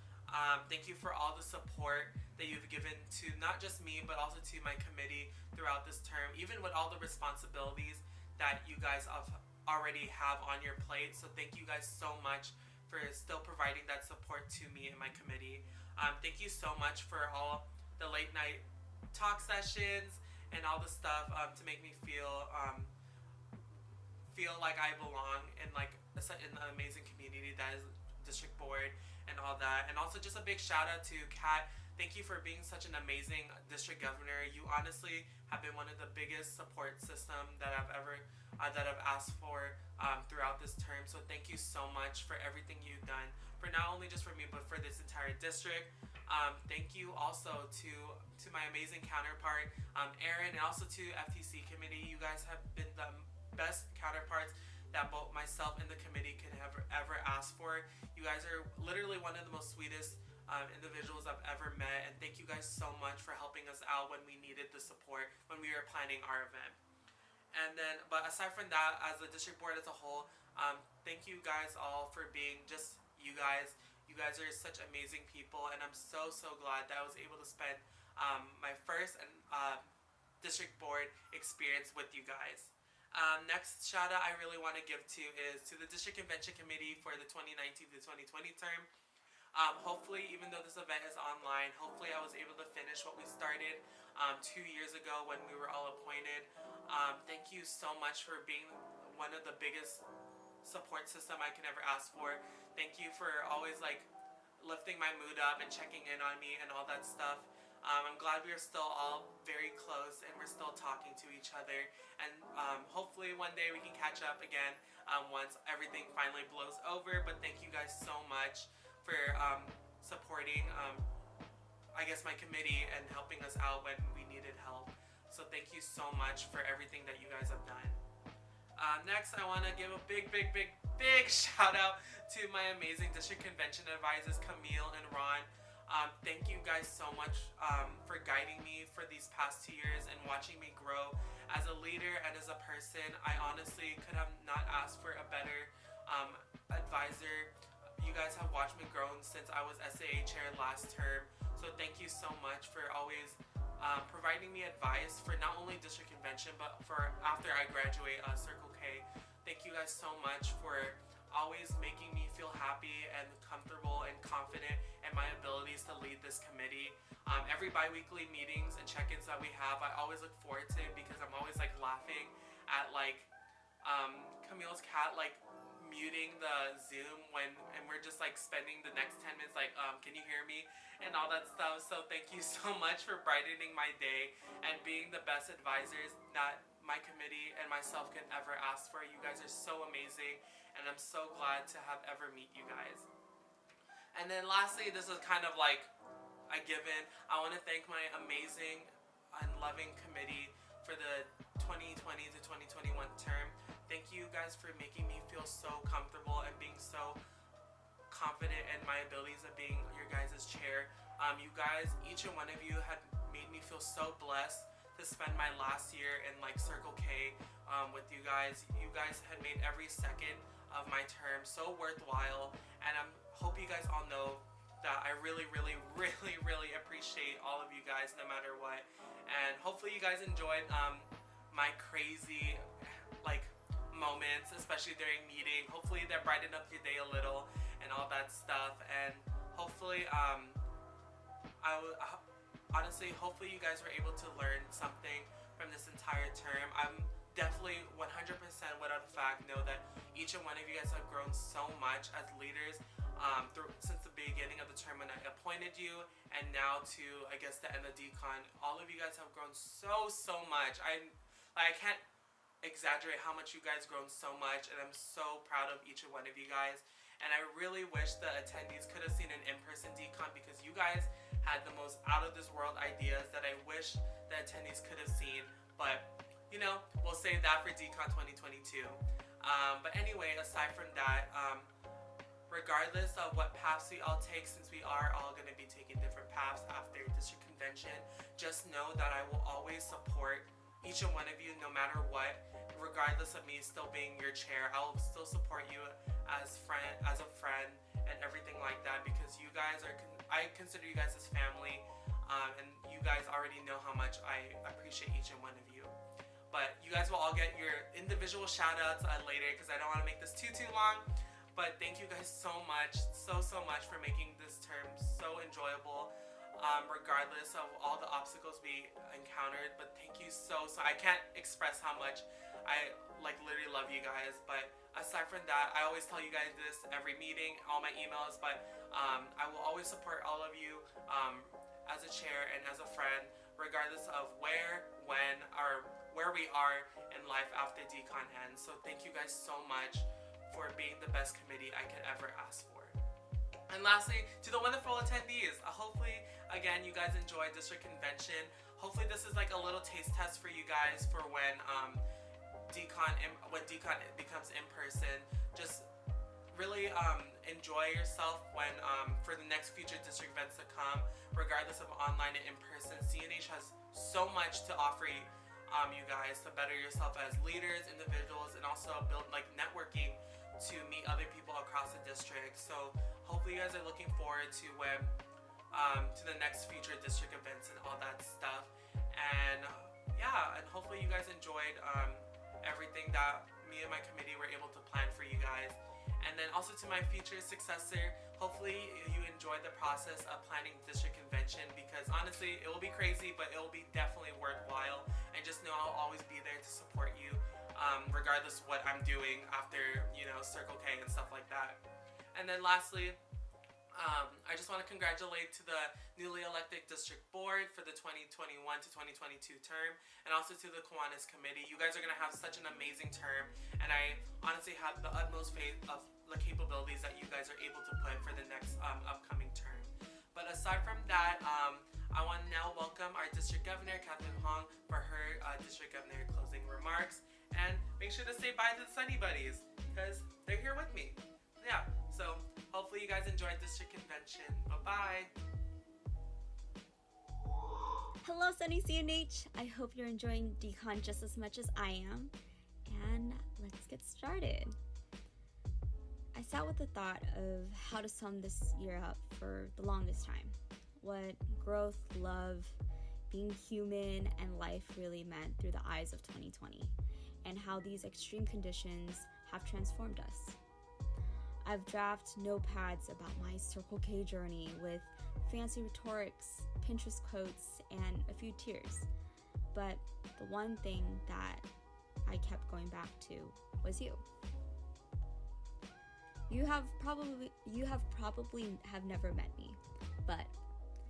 Thank you for all the support that you've given to not just me, but also to my committee throughout this term, even with all the responsibilities that you guys already have on your plate. So thank you guys so much for still providing that support to me and my committee. Thank you so much for all the late night talk sessions and all the stuff to make me feel like I belong in an amazing community that is district board and all that. And also just a big shout out to Kat. Thank you for being such an amazing district governor. You honestly have been one of the biggest support system that I've ever that I've asked for throughout this term. So thank you so much for everything you've done for not only just for me, but for this entire district. Thank you also to my amazing counterpart, Aaron, and also to FTC committee. You guys have been the best counterparts that both myself and the committee can ever ask for. You guys are literally one of the most sweetest individuals I've ever met, and thank you guys so much for helping us out when we needed the support when we were planning our event. And then, but aside from that, as the district board as a whole, thank you guys all for being just you guys. You guys are such amazing people, and I'm so glad that I was able to spend my first district board experience with you guys. Next shout out I really want to give is to the District Convention Committee for the 2019 to 2020 term. Hopefully, even though this event is online, hopefully I was able to finish what we started 2 years ago when we were all appointed. Thank you so much for being one of the biggest support system I can ever ask for. Thank you for always like lifting my mood up and checking in on me and all that stuff. I'm glad we are still all very close and we're still talking to each other, and hopefully one day we can catch up again once everything finally blows over. But thank you guys so much for supporting I guess my committee and helping us out when we needed help. So thank you so much for everything that you guys have done. Next, I want to give a big shout out to my amazing district convention advisors, Camille and Ron. Thank you guys so much for guiding me for these past 2 years and watching me grow as a leader and as a person. I honestly could have not asked for a better advisor. You guys have watched me grow since I was SAA chair last term. So thank you so much for always providing me advice for not only district convention, but for after I graduate Circle K. Thank you guys so much for always making me feel happy and comfortable and confident in my abilities to lead this committee. Every bi-weekly meetings and check-ins that we have, I always look forward to it because I'm always like laughing at like Camille's cat like muting the Zoom and we're just like spending the next 10 minutes like can you hear me and all that stuff. So thank you so much for brightening my day and being the best advisors that my committee and myself can ever ask for. You guys are so amazing, and I'm so glad to have ever meet you guys. And then lastly, this is kind of like a given. I want to thank my amazing and loving committee for the 2020 to 2021 term. Thank you guys for making me feel so comfortable and being so confident in my abilities of being your guys' chair. You guys, each and one of you had made me feel so blessed to spend my last year in like Circle K with you guys. You guys had made every second of my term so worthwhile, and I hope you guys all know that I really appreciate all of you guys no matter what. And hopefully you guys enjoyed my crazy like moments, especially during meeting. Hopefully that brightened up your day a little and all that stuff, and hopefully honestly, hopefully you guys were able to learn something from this entire term. I'm definitely 100% without a fact know that each and one of you guys have grown so much as leaders since the beginning of the term when I appointed you, and now to I guess the end of decon. All of you guys have grown so much. I can't exaggerate how much you guys grown so much, and I'm so proud of each and one of you guys. And I really wish the attendees could have seen an in-person decon because you guys had the most out-of-this-world ideas that I wish the attendees could have seen. But, you know, we'll save that for decon 2022. But anyway, aside from that, regardless of what paths we all take, since we are all going to be taking different paths after district convention, just know that I will always support each and one of you no matter what. Regardless of me still being your chair, I will still support you as a friend and everything like that, because you guys are, I consider you guys as family, and you guys already know how much I appreciate each and one of you. But you guys will all get your individual shout outs later because I don't want to make this too long. But thank you guys so much for making this term so enjoyable, regardless of all the obstacles we encountered. But thank you so I can't express how much I like literally love you guys. But aside from that, I always tell you guys this every meeting, all my emails, but I will always support all of you as a chair and as a friend, regardless of where, when, or where we are in life after decon ends. So thank you guys so much for being the best committee I could ever ask for. And lastly, to the wonderful attendees, hopefully, again, you guys enjoyed district convention. Hopefully this is like a little taste test for you guys for when when decon becomes in person. Just really enjoy yourself when for the next future district events to come, regardless of online and in person. CNH has so much to offer you, you guys, to better yourself as leaders, individuals, and also build like networking to meet other people across the district. So hopefully you guys are looking forward to when to the next future district events and all that stuff. And yeah, and hopefully you guys enjoyed everything that me and my committee were able to plan for you guys. And then also to my future successor, hopefully you enjoyed the process of planning district convention, because honestly it will be crazy, but it will be definitely worthwhile. And just know I'll always be there to support you, regardless of what I'm doing after, you know, Circle K and stuff like that. And then lastly, I just want to congratulate to the newly elected district board for the 2021 to 2022 term, and also to the Kiwanis committee. You guys are going to have such an amazing term, and I honestly have the utmost faith of the capabilities that you guys are able to put for the next upcoming term. But aside from that, I want to now welcome our district governor, Cal-Nev-Ha, for her district governor closing remarks. And make sure to say bye to the Sunny Buddies, because they're here with me. Yeah, so hopefully you guys enjoyed district convention. Bye-bye. Hello, Sunny CNH. I hope you're enjoying decon just as much as I am. And let's get started. I sat with the thought of how to sum this year up for the longest time. What growth, love, being human, and life really meant through the eyes of 2020, and how these extreme conditions have transformed us. I've drafted notepads about my Circle K journey with fancy rhetorics, Pinterest quotes, and a few tears. But the one thing that I kept going back to was you. You have probably have never met me, but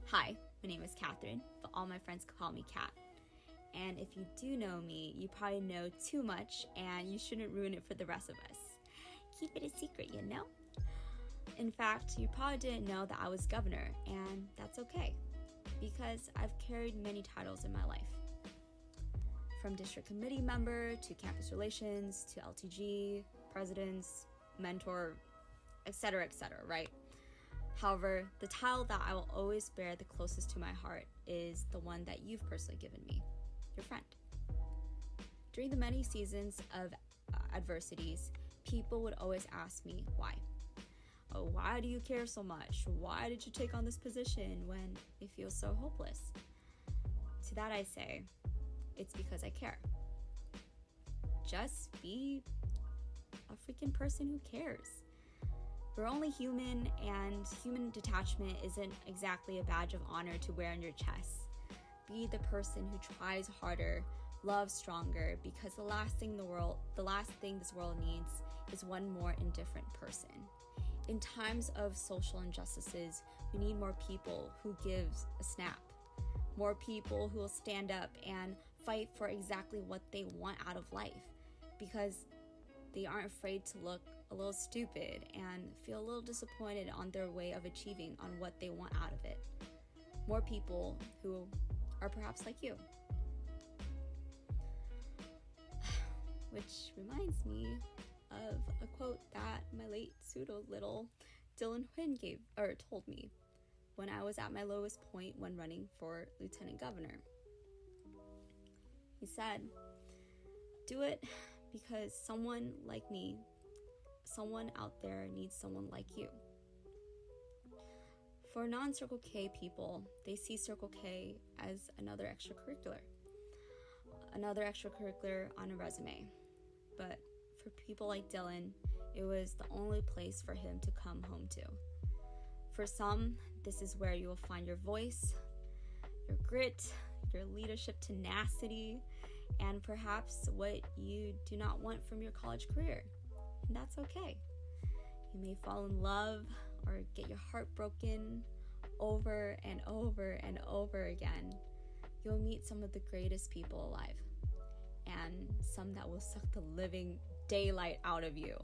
hi, my name is Catherine, but all my friends call me Kat. And if you do know me, you probably know too much, and you shouldn't ruin it for the rest of us. Keep it a secret, you know? In fact, you probably didn't know that I was governor, and that's okay, because I've carried many titles in my life. From district committee member, to campus relations, to LTG, presidents, mentor, etc., right? However, the title that I will always bear the closest to my heart is the one that you've personally given me, your friend. During the many seasons of adversities, people would always ask me why. Oh, why do you care so much? Why did you take on this position when it feels so hopeless? To that I say, it's because I care. Just be a freaking person who cares. We're only human, and human detachment isn't exactly a badge of honor to wear on your chest. Be the person who tries harder, loves stronger, because the last thing this world needs is one more indifferent person. In times of social injustices, we need more people who gives a snap. More people who will stand up and fight for exactly what they want out of life, because they aren't afraid to look a little stupid and feel a little disappointed on their way of achieving on what they want out of it. More people who are perhaps like you. Which reminds me of a quote that my late pseudo little Dylan Huynh told me when I was at my lowest point when running for lieutenant governor. He said, "Do it because someone like me, someone out there needs someone like you." For non-Circle K people, they see Circle K as another extracurricular on a resume. But for people like Dylan, it was the only place for him to come home to. For some, this is where you will find your voice, your grit, your leadership tenacity, and perhaps what you do not want from your college career. And that's okay. You may fall in love or get your heart broken over and over and over again. You'll meet some of the greatest people alive, and some that will suck the living daylight out of you.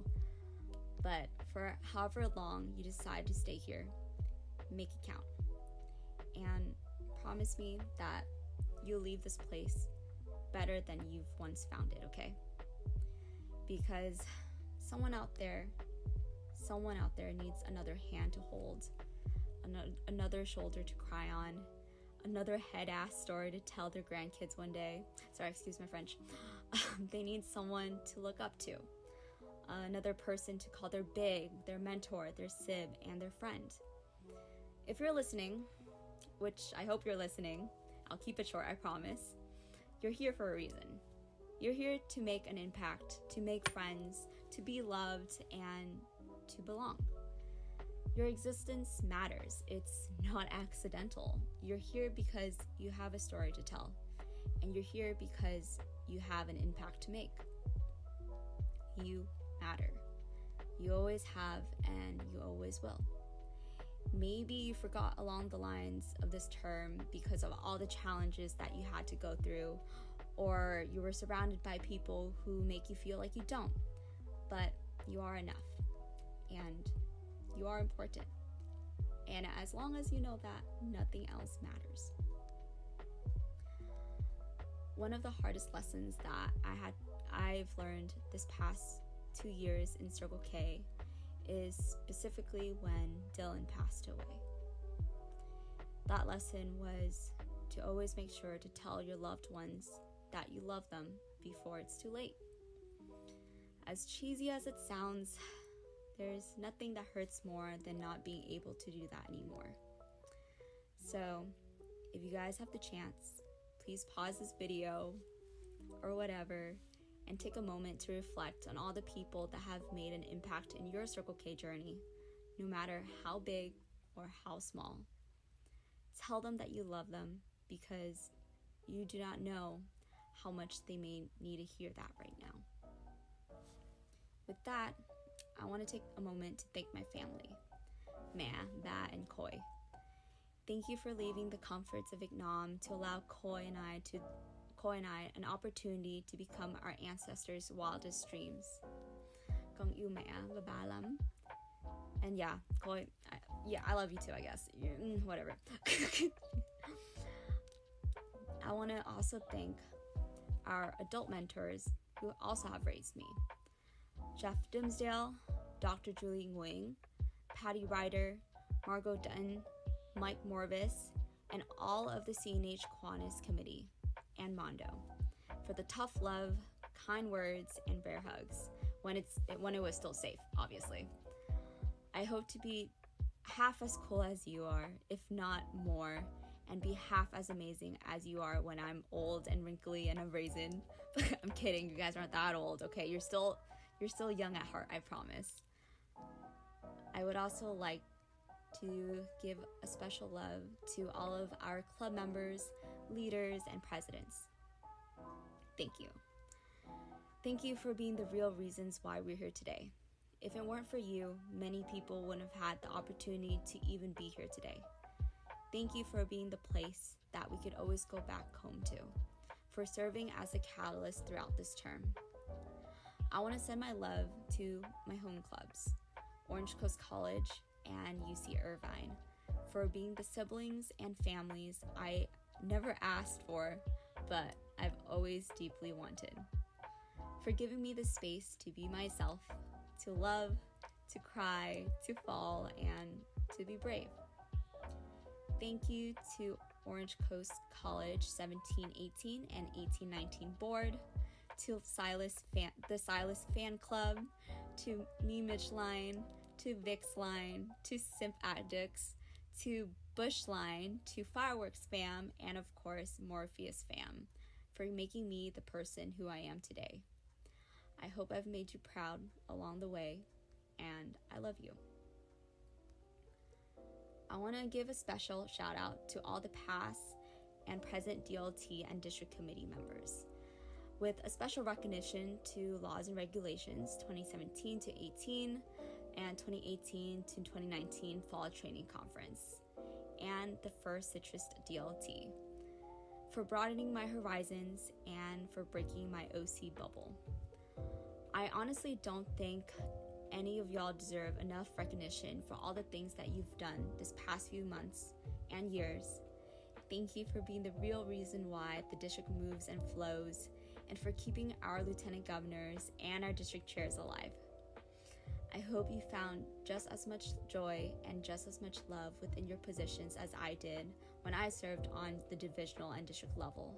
But for however long you decide to stay here, make it count. And promise me that you'll leave this place better than you've once found it, okay? because someone out there needs another hand to hold, another shoulder to cry on, another head-ass story to tell their grandkids one day. Sorry, excuse my French. They need someone to look up to, another person to call their big, their mentor, their sib, and their friend. If you're listening, which I hope you're listening, I'll keep it short, I promise. You're here for a reason. You're here to make an impact, to make friends, to be loved, and to belong. Your existence matters. It's not accidental. You're here because you have a story to tell, and you're here because you have an impact to make. You matter. You always have, and you always will. Maybe you forgot along the lines of this term because of all the challenges that you had to go through, or you were surrounded by people who make you feel like you don't. But you are enough, and you are important. And as long as you know that, nothing else matters. One of the hardest lessons that I've learned this past 2 years in Circle K is specifically when Dylan passed away. That lesson was to always make sure to tell your loved ones that you love them before it's too late. As cheesy as it sounds, there's nothing that hurts more than not being able to do that anymore. So, if you guys have the chance, please pause this video or whatever and take a moment to reflect on all the people that have made an impact in your Circle K journey, no matter how big or how small. Tell them that you love them because you do not know how much they may need to hear that right now. With that, I want to take a moment to thank my family, Mea, Ba, and Koi. Thank you for leaving the comforts of Vietnam to allow Koi and I an opportunity to become our ancestors' wildest dreams. Con yêu mẹ và ba lắm. And yeah, Koi, I love you too, I guess. Whatever. I want to also thank our adult mentors who also have raised me. Jeff Dimsdale, Dr. Julie Nguyen, Patty Ryder, Margot Dutton, Mike Morvis, and all of the CNH Kiwanis committee, and Mondo, for the tough love, kind words, and bear hugs, when it was still safe, obviously. I hope to be half as cool as you are, if not more, and be half as amazing as you are when I'm old and wrinkly and a raisin. I'm kidding, you guys aren't that old, okay? You're still young at heart, I promise. I would also like to give a special love to all of our club members, leaders, and presidents. Thank you. Thank you for being the real reasons why we're here today. If it weren't for you, many people wouldn't have had the opportunity to even be here today. Thank you for being the place that we could always go back home to, for serving as a catalyst throughout this term. I want to send my love to my home clubs, Orange Coast College and UC Irvine, for being the siblings and families I never asked for, but I've always deeply wanted. For giving me the space to be myself, to love, to cry, to fall, and to be brave. Thank you to Orange Coast College 1718 and 1819 board, to the Silas fan club, to Me Mitch Line, to Vix Line, to Simp Addicts, to Bush Line, to Fireworks fam, and of course Morpheus fam, for making me the person who I am today. I hope I've made you proud along the way, and I love you. I want to give a special shout out to all the past and present DLT and district committee members, with a special recognition to Laws and Regulations 2017 to 18 and 2018 to 2019 Fall Training Conference, and the first Citrus DLT, for broadening my horizons and for breaking my OC bubble. I honestly don't think any of y'all deserve enough recognition for all the things that you've done this past few months and years. Thank you for being the real reason why the district moves and flows and for keeping our lieutenant governors and our district chairs alive. I hope you found just as much joy and just as much love within your positions as I did when I served on the divisional and district level,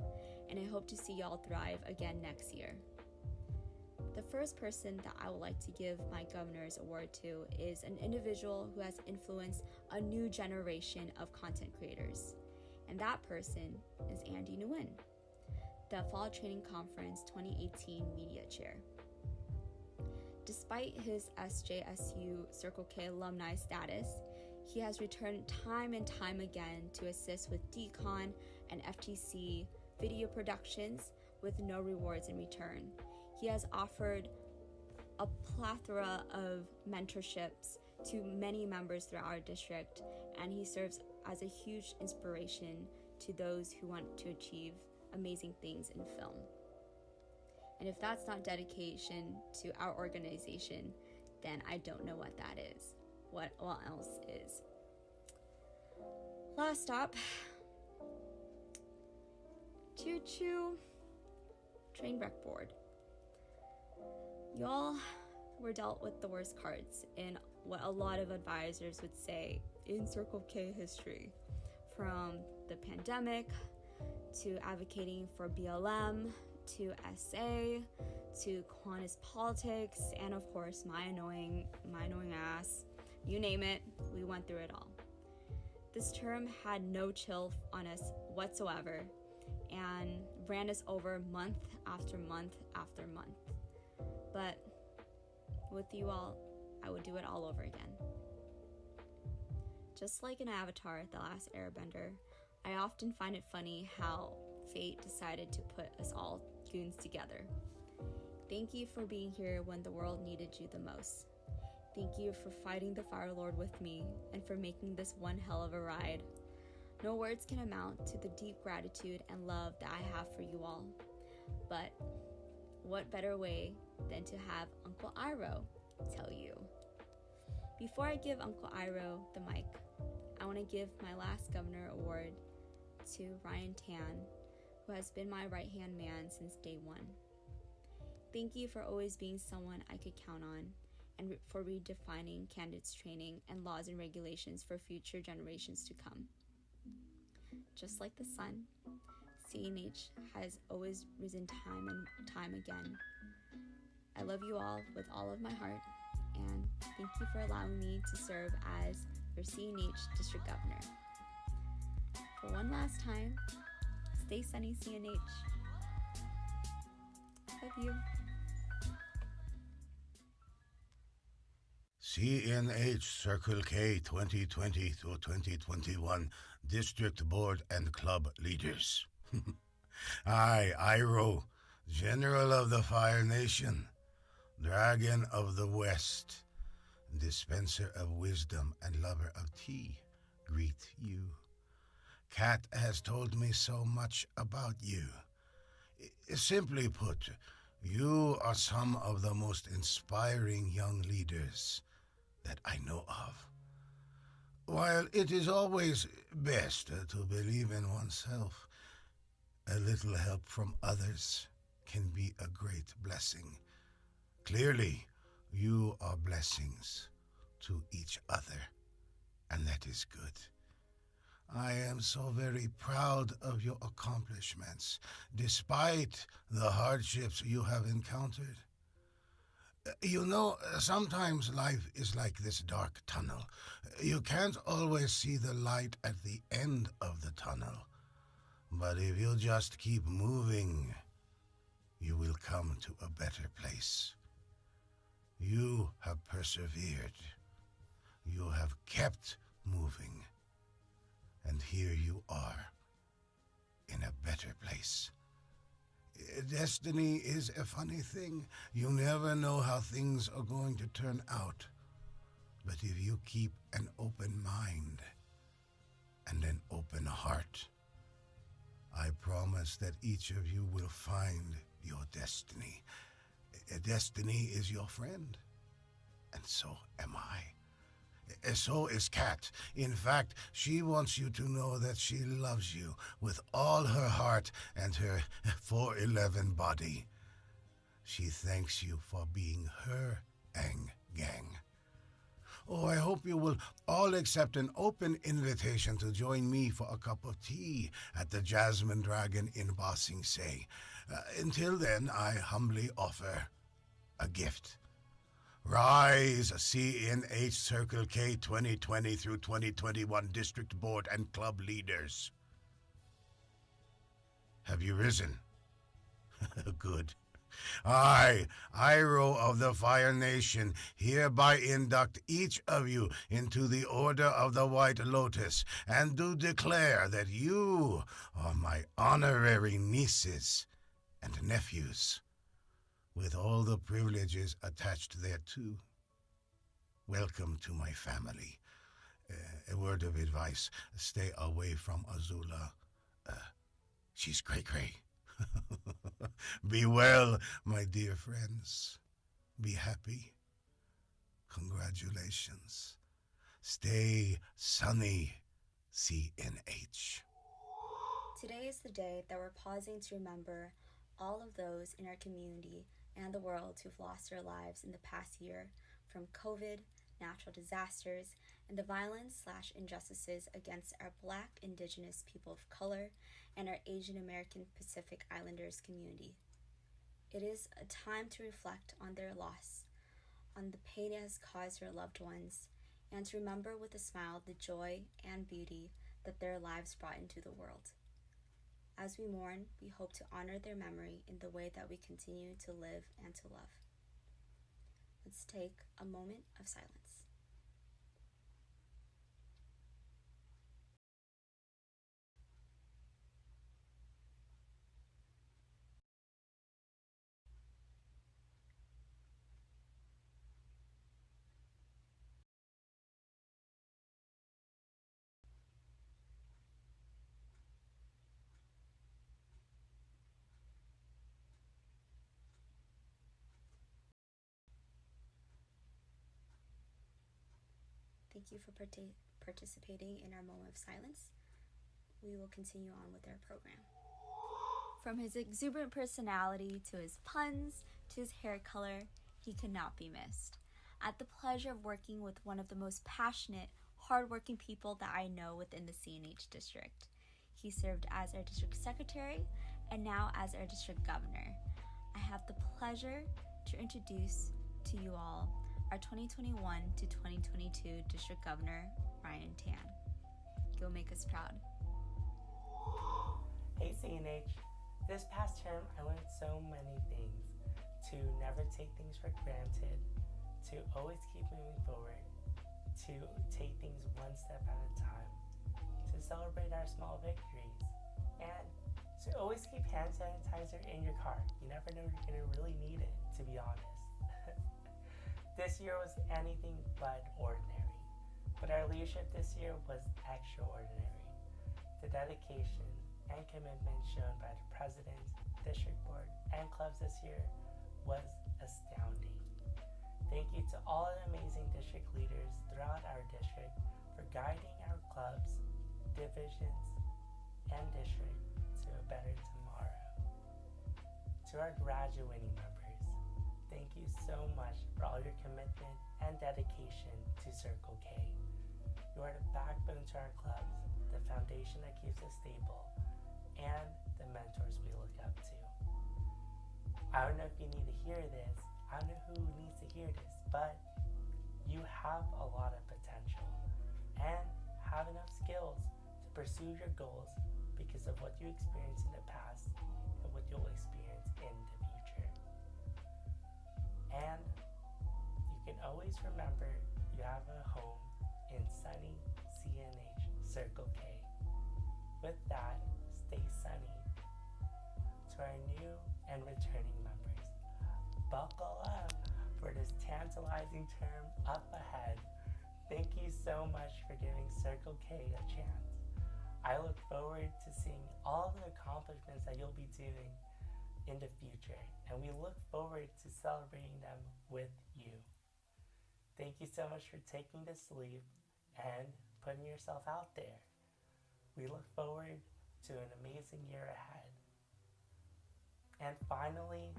and I hope to see y'all thrive again next year. The first person that I would like to give my governor's award to is an individual who has influenced a new generation of content creators, and that person is Andy Nguyen, the Fall Training Conference 2018 Media Chair. Despite his SJSU Circle K alumni status, he has returned time and time again to assist with DCON and FTC video productions with no rewards in return. He has offered a plethora of mentorships to many members throughout our district, and he serves as a huge inspiration to those who want to achieve amazing things in film. And if that's not dedication to our organization, then I don't know what that is. What else is? Last stop. Choo-choo. Train wreck board. Y'all were dealt with the worst cards in what a lot of advisors would say in Circle K history. From the pandemic, to advocating for BLM, to SA, to Kiwanis politics, and of course my annoying ass. You name it, we went through it all. This term had no chill on us whatsoever and ran us over month after month after month. But with you all, I would do it all over again. Just like in Avatar, The Last Airbender, I often find it funny how fate decided to put us all goons together. Thank you for being here when the world needed you the most. Thank you for fighting the Fire Lord with me and for making this one hell of a ride. No words can amount to the deep gratitude and love that I have for you all. But what better way than to have Uncle Iroh tell you? Before I give Uncle Iroh the mic, I want to give my last governor award to Ryan Tan, who has been my right-hand man since day one. Thank you for always being someone I could count on, and for redefining candidates training and laws and regulations for future generations to come. Just like the sun, CNH has always risen time and time again. I love you all with all of my heart, and thank you for allowing me to serve as your CNH District Governor. For one last time, stay sunny, CNH. Love you. CNH Circle K 2020 through 2021 District Board and Club Leaders. I, Iroh, General of the Fire Nation, Dragon of the West, dispenser of wisdom and lover of tea, greet you. Kat has told me so much about you. Simply put, you are some of the most inspiring young leaders that I know of. While it is always best to believe in oneself, a little help from others can be a great blessing. Clearly, you are blessings to each other, and that is good. I am so very proud of your accomplishments, despite the hardships you have encountered. You know, sometimes life is like this dark tunnel. You can't always see the light at the end of the tunnel. But if you just keep moving, you will come to a better place. You have persevered. You have kept moving. And here you are, in a better place. Destiny is a funny thing. You never know how things are going to turn out. But if you keep an open mind and an open heart, I promise that each of you will find your destiny. Destiny is your friend, and so am I. So is Kat. In fact, she wants you to know that she loves you with all her heart and her 411 body. She thanks you for being her Ang Gang. Oh, I hope you will all accept an open invitation to join me for a cup of tea at the Jasmine Dragon in Ba Sing Se. Until then, I humbly offer a gift. Rise, CNH Circle K 2020 through 2021 District Board and Club Leaders. Have you risen? Good. I, Iroh of the Fire Nation, hereby induct each of you into the Order of the White Lotus, and do declare that you are my honorary nieces and nephews, with all the privileges attached thereto. Welcome to my family. A word of advice, stay away from Azula. She's cray-cray. Be well, my dear friends. Be happy. Congratulations. Stay sunny, CNH. Today is the day that we're pausing to remember all of those in our community and the world who've lost their lives in the past year from COVID, natural disasters, and the violence/injustices against our Black, Indigenous people of color and our Asian American Pacific Islanders community. It is a time to reflect on their loss, on the pain it has caused their loved ones, and to remember with a smile the joy and beauty that their lives brought into the world. As we mourn, we hope to honor their memory in the way that we continue to live and to love. Let's take a moment of silence. Thank you for participating in our moment of silence. We will continue on with our program. From his exuberant personality to his puns to his hair color, he could not be missed. I had the pleasure of working with one of the most passionate, hardworking people that I know within the CNH district. He served as our district secretary and now as our district governor. I have the pleasure to introduce to you all our 2021 to 2022 District Governor, Ryan Tan. He'll make us proud. Hey CNH, this past term I learned so many things. To never take things for granted, to always keep moving forward, to take things one step at a time, to celebrate our small victories, and to always keep hand sanitizer in your car. You never know you're gonna really need it, to be honest. This year was anything but ordinary, but our leadership this year was extraordinary. The dedication and commitment shown by the president, district board, and clubs this year was astounding. Thank you to all the amazing district leaders throughout our district for guiding our clubs, divisions, and district to a better tomorrow. To our graduating members, thank you so much for all your commitment and dedication to Circle K. You are the backbone to our clubs, the foundation that keeps us stable, and the mentors we look up to. I don't know if you need to hear this, I don't know who needs to hear this, but you have a lot of potential and have enough skills to pursue your goals because of what you experienced in the past and what you'll experience in the future. And you can always remember you have a home in sunny CNH Circle K. With that, stay sunny. To our new and returning members, buckle up for this tantalizing term up ahead. Thank you so much for giving Circle K a chance. I look forward to seeing all the accomplishments that you'll be doing in the future, and we look forward to celebrating them with you. Thank you so much for taking this leap and putting yourself out there. We look forward to an amazing year ahead. And finally,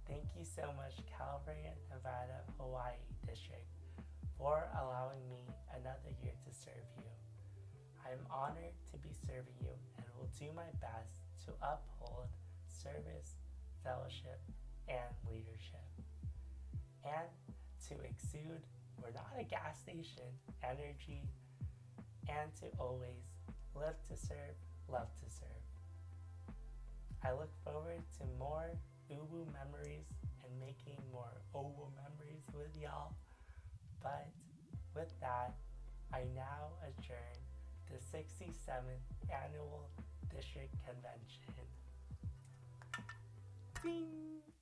thank you so much, Cal-Nevada, Hawai'i District, for allowing me another year to serve you. I am honored to be serving you and will do my best to uphold service, fellowship, and leadership. And to exude, we're not a gas station, energy, and to always live to serve, love to serve. I look forward to more uwu memories and making more owu memories with y'all. But with that, I now adjourn the 67th Annual District Convention. Ding!